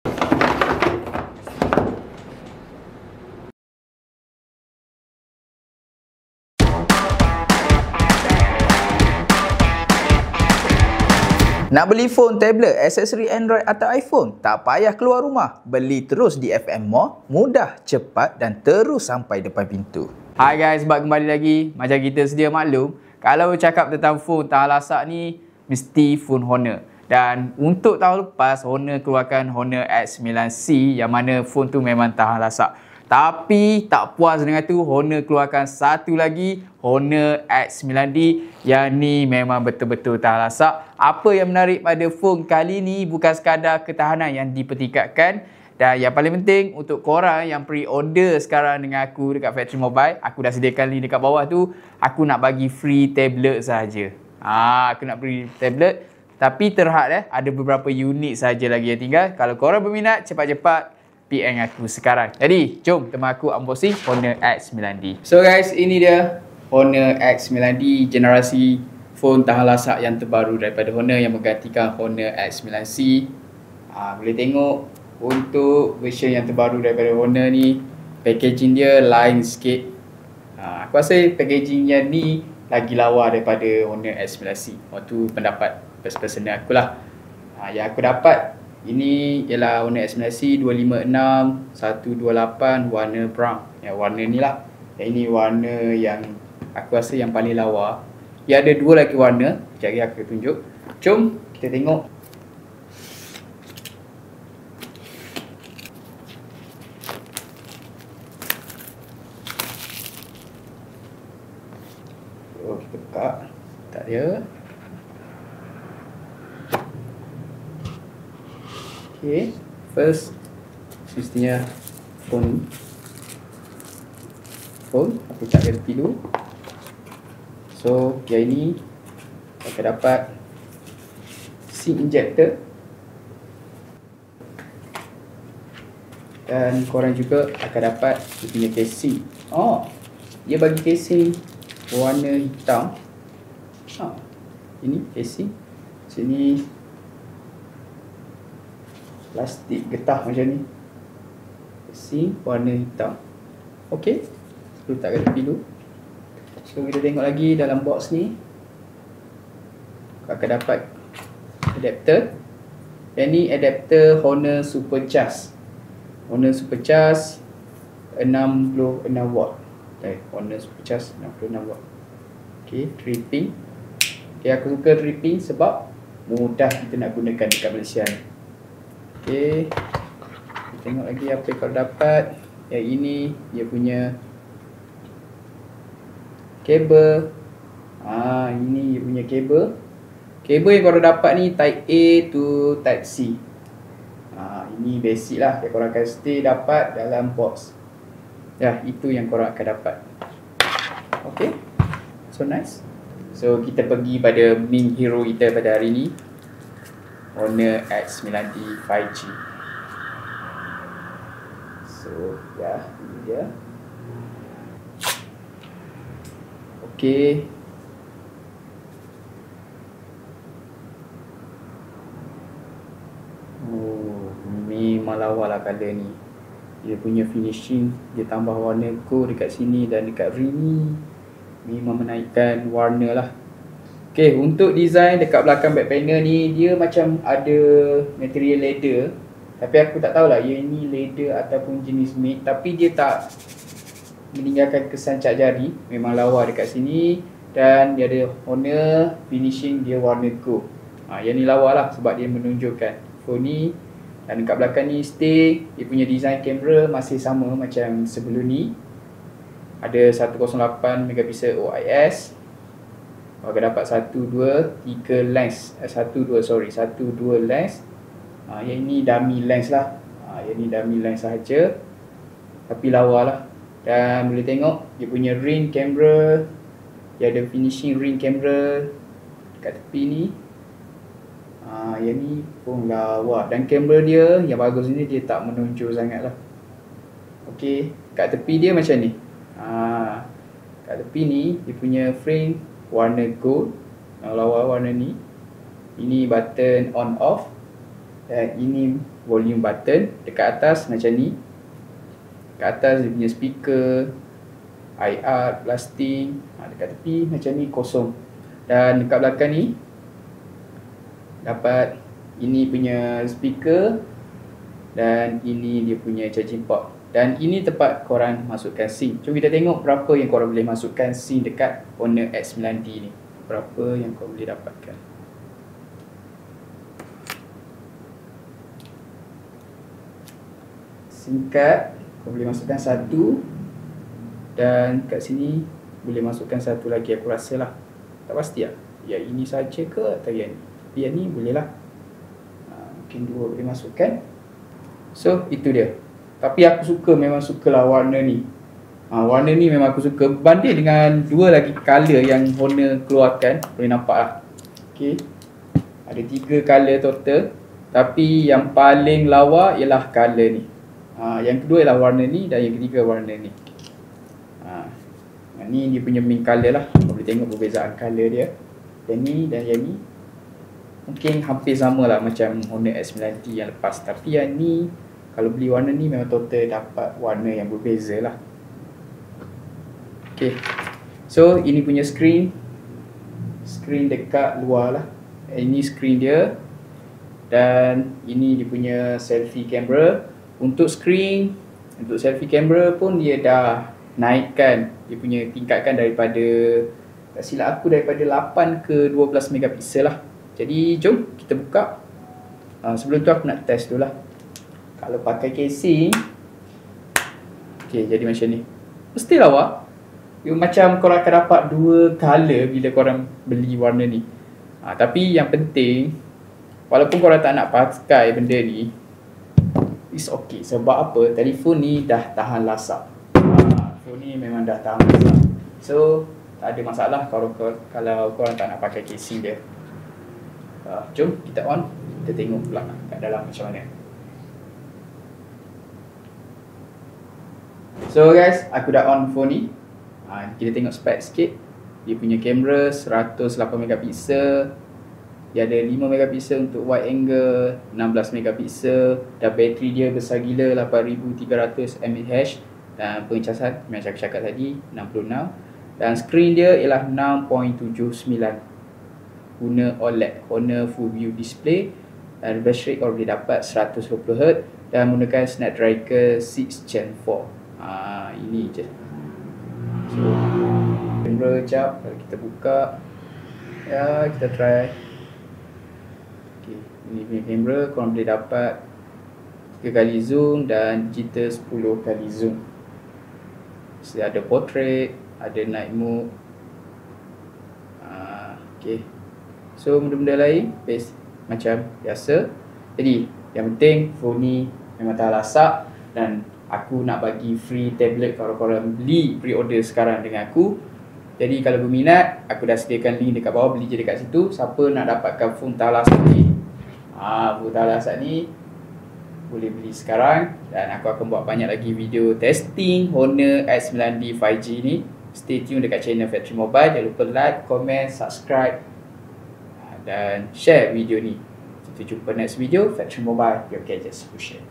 Nak beli phone, tablet, aksesori Android atau iPhone? Tak payah keluar rumah. Beli terus di FM Mall, mudah, cepat dan terus sampai depan pintu. Hai guys, balik kembali lagi. Macam kita sedia maklum, kalau cakap tentang phone tahan lasak ni, mesti phone Honor. Dan untuk tahun lepas, Honor keluarkan Honor X9C yang mana phone tu memang tahan lasak. Tapi tak puas dengan tu, Honor keluarkan satu lagi, Honor X9D yang ni memang betul-betul tahan lasak. Apa yang menarik pada phone kali ni bukan sekadar ketahanan yang dipertingkatkan, dan yang paling penting untuk korang yang pre-order sekarang dengan aku dekat Factory Mobile, aku dah sediakan link dekat bawah tu, aku nak bagi free tablet saja. Aku nak free tablet, tapi terhad ada beberapa unit saja lagi yang tinggal. Kalau korang berminat, cepat-cepat PM aku sekarang. Jadi, jom teman aku unboxing Honor X9D. So guys, ini dia Honor X9D, generasi phone tahan lasak yang terbaru daripada Honor yang menggantikan Honor X9C. Boleh tengok untuk version yang terbaru daripada Honor ni, packaging dia lain sikit. Aku rasa packaging yang ni lagi lawa daripada Honor X9C. Waktu pendapat personal aku lah. Yang aku dapat, ini ialah Honor X9C 256 128 warna brown. Yang warna ni lah. Yang ini warna yang aku rasa yang paling lawa. Dia ada dua lagi warna. Sekejap lagi aku tunjuk. Jom kita tengok. So kita buka. Tak dia. Okay, first mestinya phone aku tak ganti dulu. So yang ini akan dapat SIM injector, dan korang juga akan dapat dia punya casing. Dia bagi casing warna hitam. Ini casing, sini plastik getah macam ni, casing warna hitam. Ok, letakkan tepi dulu. So kita tengok lagi dalam box ni, akan dapat adapter. Yang ni adapter Honor Supercharge. Honor Supercharge 66 watt. Honor Supercharge 66 watt. Ok, tripping. Ok, aku suka tripping sebab mudah kita nak gunakan dekat Malaysia ni. Okay, kita tengok lagi apa yang kau dapat. Yang ini dia punya kabel. Ini dia punya kabel. Kabel yang kau dapat ni type A to type C. Ini basic lah yang korang akan stay dapat dalam box. Itu yang korang akan dapat. Okay, so nice. So kita pergi pada main hero kita pada hari ni, Honor X9D 5G. So ini dia. Okay, memang lawa lah colour ni. Dia punya finishing, dia tambah warna gold dekat sini dan dekat ring ni, memang menaikkan warna lah. Okay, untuk design dekat belakang back panel ni, dia macam ada material leather. Tapi aku tak tahulah ia ni leather ataupun jenis matte. Tapi dia tak meninggalkan kesan cat jari. Memang lawa dekat sini. Dan dia ada Honor finishing dia warna gold. Yang ni lawa lah sebab dia menunjukkan phone ni. Dan dekat belakang ni stay, dia punya design kamera masih sama macam sebelum ni. Ada 108 megapixel OIS. Akan dapat 1, 2, 3 lens. 1, 2 lens. Yang ini dummy lens lah. Yang ni dummy lens sahaja, tapi lawa lah. Dan boleh tengok dia punya ring camera. Dia ada finishing ring camera dekat tepi ni. Yang ni pun lawa. Dan kamera dia yang bagus ni, dia tak menonjol sangat lah. Ok, kat tepi dia macam ni. Kat tepi ni dia punya frame warna gold, yang lawa warna ni. Ini button on off. Dan ini volume button. Dekat atas macam ni. Dekat atas dia punya speaker, IR, plastik. Dekat tepi macam ni kosong. Dan dekat belakang ni dapat ini punya speaker. Dan ini dia punya charging port. Dan ini tempat korang masukkan SIM. Jom kita tengok berapa yang korang boleh masukkan SIM dekat Honor X9D ni. Berapa yang korang boleh dapatkan. SIM card korang boleh masukkan satu. Dan kat sini boleh masukkan satu lagi, aku rasa lah. Tak pasti lah, yang ini saja ke atau yang ni. Tapi yang ni boleh lah. Mungkin dua boleh masukkan. So itu dia. Tapi aku memang sukalah warna ni. Warna ni memang aku suka. Banding dengan dua lagi color yang Honor keluarkan. Boleh nampak lah. Okay. Ada 3 color total. Tapi yang paling lawa ialah color ni. Yang kedua ialah warna ni. Dan yang ketiga warna ni. Ni dia punya main color lah. Boleh tengok perbezaan color dia. Yang ni dan yang ni mungkin hampir sama lah macam Honor S9T yang lepas. Tapi yang ni, kalau beli warna ni memang total dapat warna yang berbeza lah. Okay. So ini punya screen. Screen dekat luar lah. Ini screen dia. Dan ini dia punya selfie camera. Untuk screen, untuk selfie camera pun dia dah naikkan. Dia punya tingkatkan daripada, tak silap aku, daripada 8 ke 12 megapiksel lah. Jadi jom kita buka. Sebelum tu aku nak test dulu lah. Kalau pakai casing, okay, jadi macam ni. Mesti lawa. Macam korang akan dapat 2 color bila korang beli warna ni. Tapi yang penting, walaupun korang tak nak pakai benda ni, it's okay. Sebab apa? Telefon ni dah tahan lasak. Telefon ni memang dah tahan lasak. So tak ada masalah kalau korang tak nak pakai casing dia. Jom kita on. Kita tengok pula kat dalam macam mana. So guys, aku dah on phone ni. Kita tengok spek sikit. Dia punya kamera 108 megapiksel. Dia ada 5 megapiksel untuk wide angle, 16 megapiksel. Dan bateri dia besar gila, 8300 mAh. Dan pengecasan macam aku cakap tadi 66. Dan screen dia ialah 6.79. Guna OLED, Honor Full View Display. Dan refresh rate kalau boleh dapat 120Hz. Dan menggunakan Snapdragon 6 Gen 4. Ini je. So kamera jap. Kalau kita buka, ya, kita try. Okay, ini punya kamera. Korang boleh dapat 3 kali zoom dan digital 10 kali zoom. So, ada portrait, ada night mode. Okay. So benda-benda lain macam biasa. Jadi yang penting phone ni memang tak lasak. Dan aku nak bagi free tablet kalau korang beli pre-order sekarang dengan aku. Jadi kalau berminat, aku dah sediakan link dekat bawah, beli je dekat situ. Siapa nak dapatkan phone tak lasak ni, phone tak lasak ni boleh beli sekarang. Dan aku akan buat banyak lagi video testing Honor X9D 5G ni. Stay tune dekat channel Factory Mobile. Jangan lupa like, comment, subscribe dan share video ni. Kita jumpa next video. Factory Mobile, your gadgets for share.